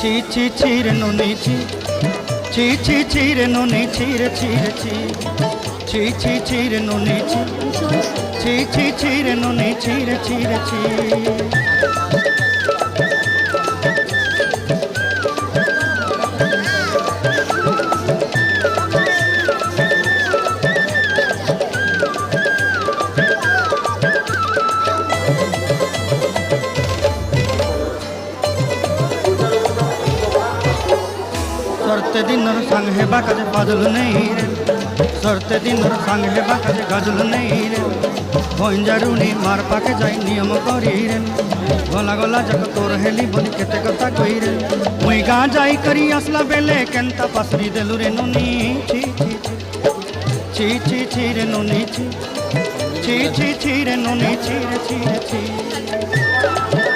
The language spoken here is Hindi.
ছি ছি ছি রে নুনি ছি ছি ছি ছি রে নুনি ছি রে ছি রে ছি ছি ছি ছি রে নুনি ছি ছি ছি ছি রে নুনি ছি রে ছি রে ছি सरते दिन संग है बाकाजे बाजल नहीं रे सरते दिन संग है बाकाजे गाजल नहीं रे भंजारुनी मार पाके जाई नियम करी रे गला गला जक तोर हेली बोली केते कथा कई रे मुई गा जाई करी असला बेले केंता पासरी देलु रे नुनी छी छी छी छी छी रे नुनी छी छी छी छी रे नुनी छी रे छी रे छी